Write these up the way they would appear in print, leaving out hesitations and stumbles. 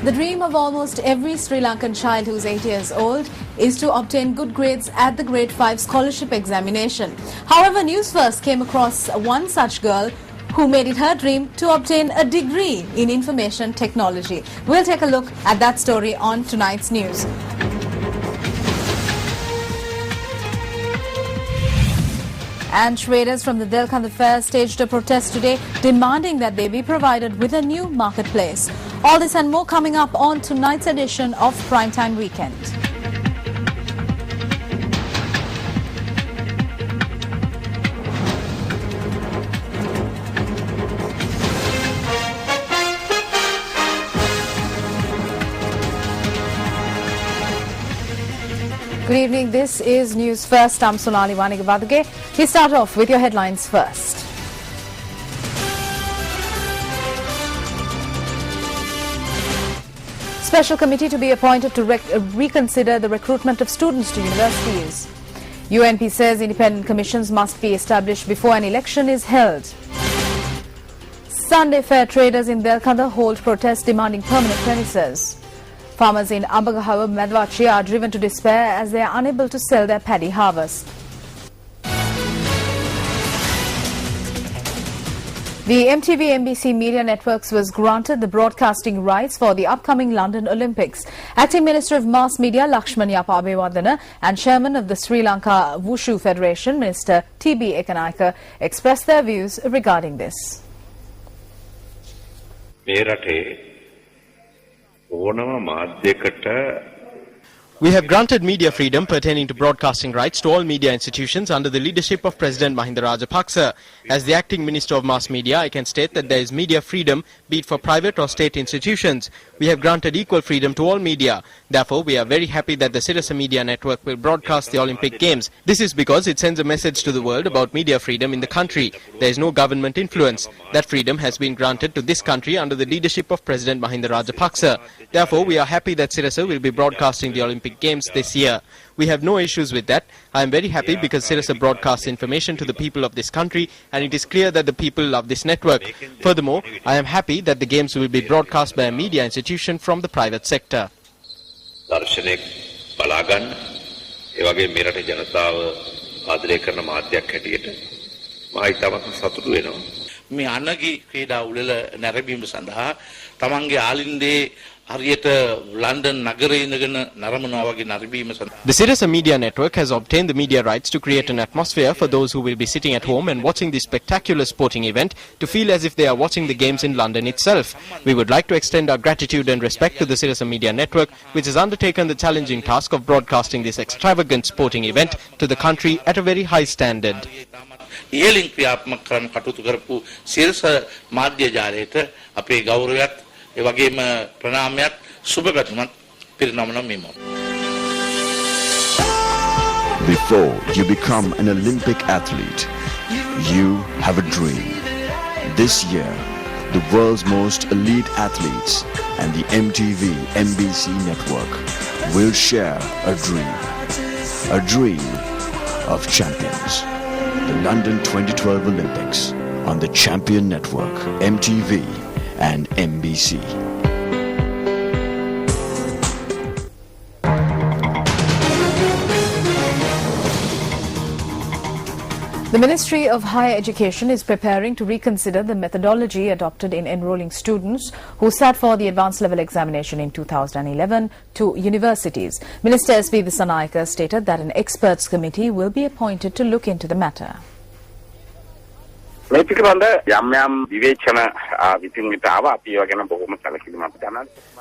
The dream of almost every Sri Lankan child who's 8 years old is to obtain good grades at the Grade 5 scholarship examination. However, News First came across one such girl who made it her dream to obtain a degree in information technology. We'll take a look at that story on tonight's news. And traders from the Delkanda Fair staged a protest today demanding that they be provided with a new marketplace. All this and more coming up on tonight's edition of Primetime Weekend. Good evening. This is News First. I'm Sonali Wanigavadage. We start off with your headlines first. Special committee to be appointed to reconsider the recruitment of students to universities. UNP says independent commissions must be established before an election is held. Sunday fair traders in Delkanda hold protest demanding permanent premises. Farmers in Ambagahawa, Medvachi are driven to despair as they are unable to sell their paddy harvest. The MTV-MBC media networks was granted the broadcasting rights for the upcoming London Olympics. Acting Minister of Mass Media Lakshman Yapa Abeyewardena and Chairman of the Sri Lanka Wushu Federation, Minister T.B. Ekanayake, expressed their views regarding this. We have granted media freedom pertaining to broadcasting rights to all media institutions under the leadership of President Mahinda Rajapaksa. As the acting Minister of Mass Media, I can state that there is media freedom, be it for private or state institutions. We have granted equal freedom to all media. Therefore, we are very happy that the Sirasa Media Network will broadcast the Olympic Games. This is because it sends a message to the world about media freedom in the country. There is no government influence. That freedom has been granted to this country under the leadership of President Mahinda Rajapaksa. Therefore, we are happy that Sirasa will be broadcasting the Olympic Games this year. We have no issues with that. I am very happy because Sirasa broadcasts information to the people of this country and it is clear that the people love this network. Furthermore, I am happy that the games will be broadcast by a media institution from the private sector. දර්ශනයක් බලාගන්න ඒ වගේ මෙරට ජනතාව ආදරය කරන මාධ්‍යයක් හැටියට මා හිතවත් සතුටු වෙනවා මේ අනගි ක්‍රීඩා උළෙල නැරඹීම සඳහා තමන්ගේ ආලින්දේ හරියට ලන්ඩන් නගරයේ ඉඳගෙන නරඹනවා වගේ නැරඹීම සඳහා The Sirasa Media Network has obtained the media rights to create an atmosphere for those who will be sitting at home and watching this spectacular sporting event to feel as if they are watching the games in London itself. We would like to extend our gratitude and respect to the Sirasa Media Network, which has undertaken the challenging task of broadcasting this extravagant sporting event to the country at a very high standard. ඉහළින් ක්‍රියාත්මක කරන කටයුතු කරපු සිරස මාධ්‍ය ජාලයට අපේ ගෞරවයත් ඒ වගේම ප්‍රණාමයක් සුබපැතුමක් පිරිනමන මෙමු. Before you become an Olympic athlete, you have a dream. This year, the world's most elite athletes and the MTV-MBC network will share a dream of champions. The London 2012 Olympics on the Champion Network, MTV and MBC. The Ministry of Higher Education is preparing to reconsider the methodology adopted in enrolling students who sat for the advanced level examination in 2011 to universities. Minister S.B. Visanayake stated that an experts committee will be appointed to look into the matter.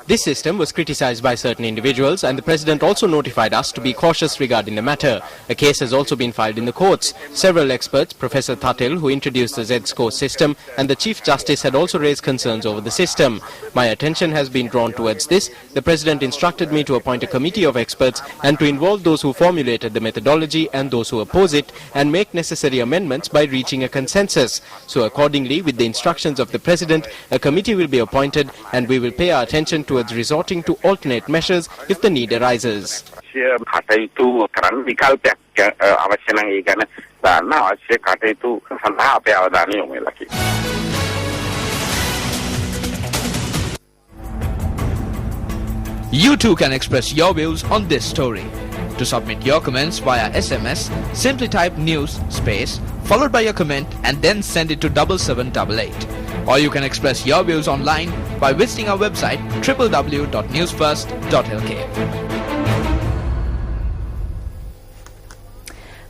This system was criticized by certain individuals and the President also notified us to be cautious regarding the matter. A case has also been filed in the courts. Several experts, Professor Thatil, who introduced the Z-score system, and the Chief Justice had also raised concerns over the system. My attention has been drawn towards this. The President instructed me to appoint a committee of experts and to involve those who formulated the methodology and those who oppose it and make necessary amendments by reaching a consensus. So accordingly, with the instructions of the President, a committee will be appointed and we will pay our attention towards resorting to alternate measures if the need arises. You too can express your views on this story. To submit your comments via SMS, simply type news space followed by your comment and then send it to 7788. Or you can express your views online by visiting our website www.newsfirst.lk.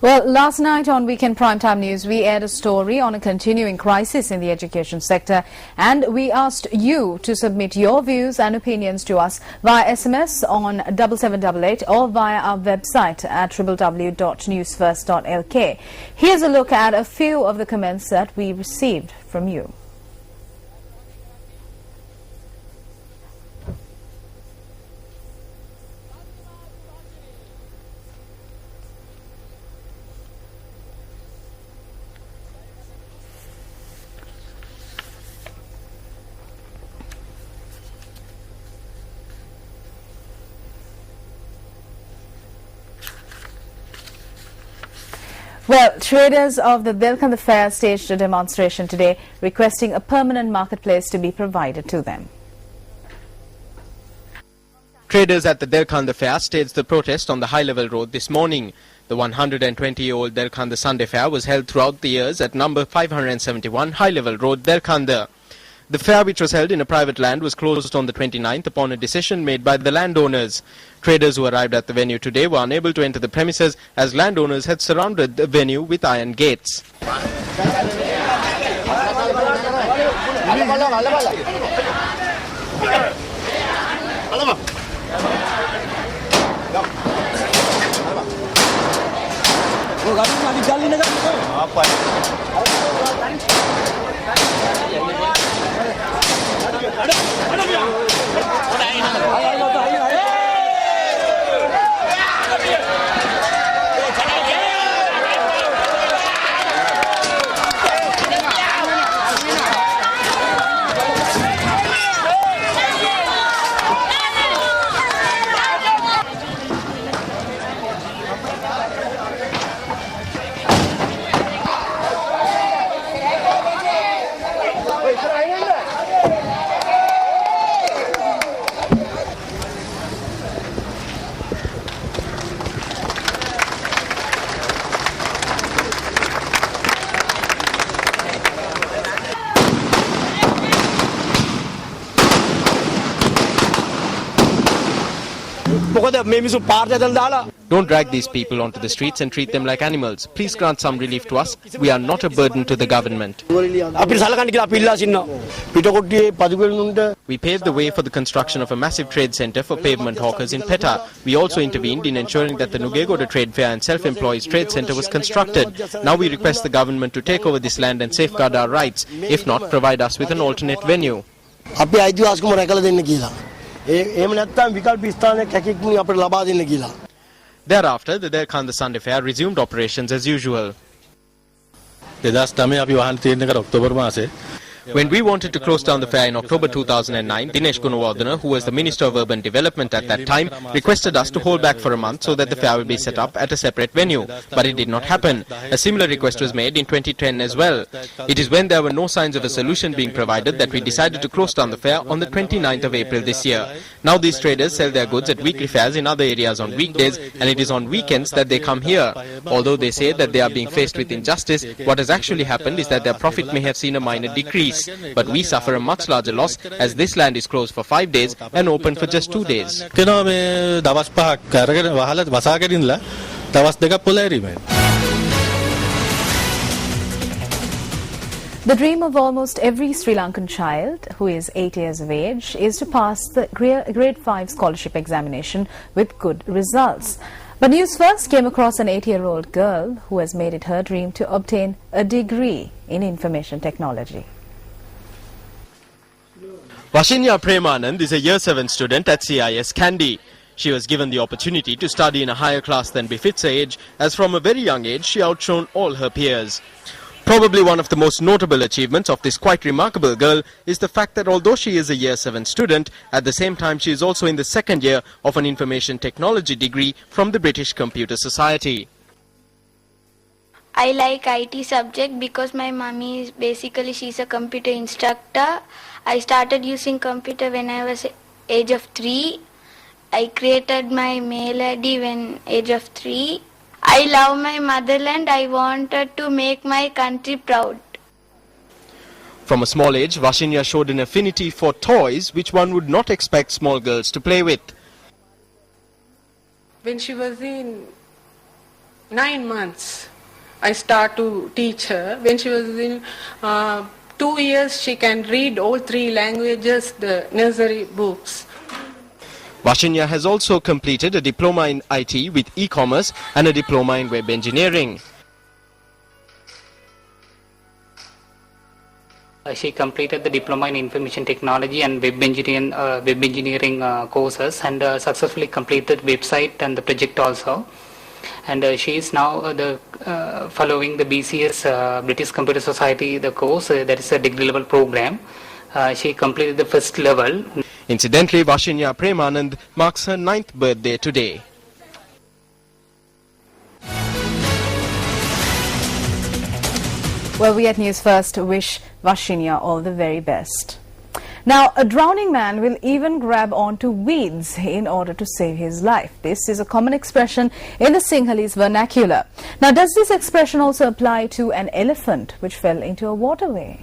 Well, last night on Weekend Primetime News, we aired a story on a continuing crisis in the education sector, and we asked you to submit your views and opinions to us via SMS on 7788 or via our website at www.newsfirst.lk. Here's a look at a few of the comments that we received from you. Well, traders of the Delkanda Fair staged a demonstration today requesting a permanent marketplace to be provided to them. Traders at the Delkanda Fair staged the protest on the high-level road this morning. The 120-year-old Delkanda Sunday Fair was held throughout the years at number 571 High-Level Road, Delkanda. The fair, which was held in a private land, was closed on the 29th upon a decision made by the landowners. Traders who arrived at the venue today were unable to enter the premises as landowners had surrounded the venue with iron gates. Don't drag these people onto the streets and treat them like animals. Please grant some relief to us. We are not a burden to the government. We paved the way for the construction of a massive trade centre for pavement hawkers in Peta. We also intervened in ensuring that the Nugegoda Trade Fair and Self-Employees Trade Centre was constructed. Now we request the government to take over this land and safeguard our rights. If not, provide us with an alternate venue. Thereafter, the Delkanda Sunday Fair resumed operations as usual. When we wanted to close down the fair in October 2009, Dinesh Gunawardena, who was the Minister of Urban Development at that time, requested us to hold back for a month so that the fair will be set up at a separate venue. But it did not happen. A similar request was made in 2010 as well. It is when there were no signs of a solution being provided that we decided to close down the fair on the 29th of April this year. Now these traders sell their goods at weekly fairs in other areas on weekdays, and it is on weekends that they come here. Although they say that they are being faced with injustice, what has actually happened is that their profit may have seen a minor decrease. But we suffer a much larger loss as this land is closed for 5 days and open for just 2 days. The dream of almost every Sri Lankan child who is 8 years of age is to pass the Grade 5 scholarship examination with good results. But News First came across an 8-year-old girl who has made it her dream to obtain a degree in information technology. Vashinya Premanand is a Year 7 student at CIS Kandy. She was given the opportunity to study in a higher class than befits her age, as from a very young age she outshone all her peers. Probably one of the most notable achievements of this quite remarkable girl is the fact that although she is a Year 7 student, at the same time she is also in the second year of an information technology degree from the British Computer Society. I like IT subject because my mommy is she's a computer instructor. I started using computer when I was age of 3, I created my mail ID when age of 3. I love my motherland. I wanted to make my country proud. From a small age, Vashinya showed an affinity for toys which one would not expect small girls to play with. When she was in 9 months, I started to teach her. When she was in 2 years, she can read all 3 languages, the nursery books. Vashinya has also completed a diploma in IT with e-commerce and a diploma in web engineering. She completed the diploma in information technology and web engineering courses, and successfully completed website and the project also. And she is now following the BCS British Computer Society the course, that is a degree level program. She completed the first level. Incidentally, Vashinya Premanand marks her 9th birthday today. Well, we at News First wish Vashinya all the very best. Now, a drowning man will even grab onto weeds in order to save his life. This is a common expression in the Sinhalese vernacular. Now, does this expression also apply to an elephant which fell into a waterway?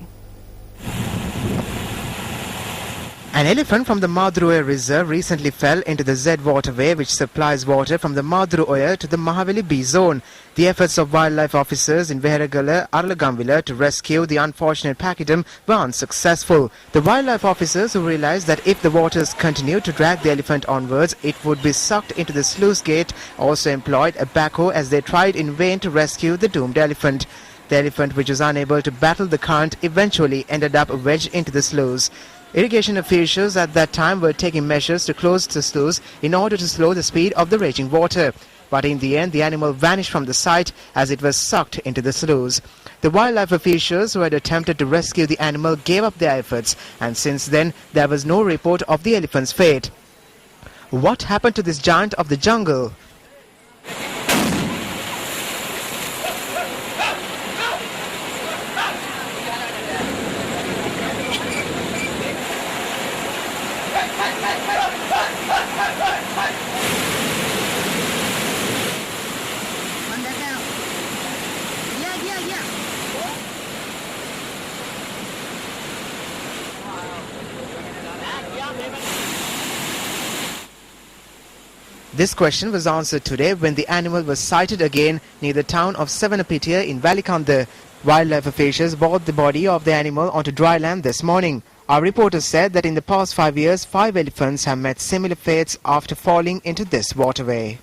An elephant from the Madru Reserve recently fell into the Z waterway, which supplies water from the Madru to the Mahaveli B zone. The efforts of wildlife officers in Veheragala, Arlagamvila to rescue the unfortunate pachyderm were unsuccessful. The wildlife officers, who realized that if the waters continued to drag the elephant onwards, it would be sucked into the sluice gate, also employed a backhoe as they tried in vain to rescue the doomed elephant. The elephant, which was unable to battle the current, eventually ended up wedged into the sluice. Irrigation officials at that time were taking measures to close the sluice in order to slow the speed of the raging water. But in the end, the animal vanished from the site as it was sucked into the sluice. The wildlife officials who had attempted to rescue the animal gave up their efforts, and since then, there was no report of the elephant's fate. What happened to this giant of the jungle? This question was answered today when the animal was sighted again near the town of Savanapitia in Valikanda. Wildlife officials brought the body of the animal onto dry land this morning. Our reporters said that in the past 5 years, 5 elephants have met similar fates after falling into this waterway.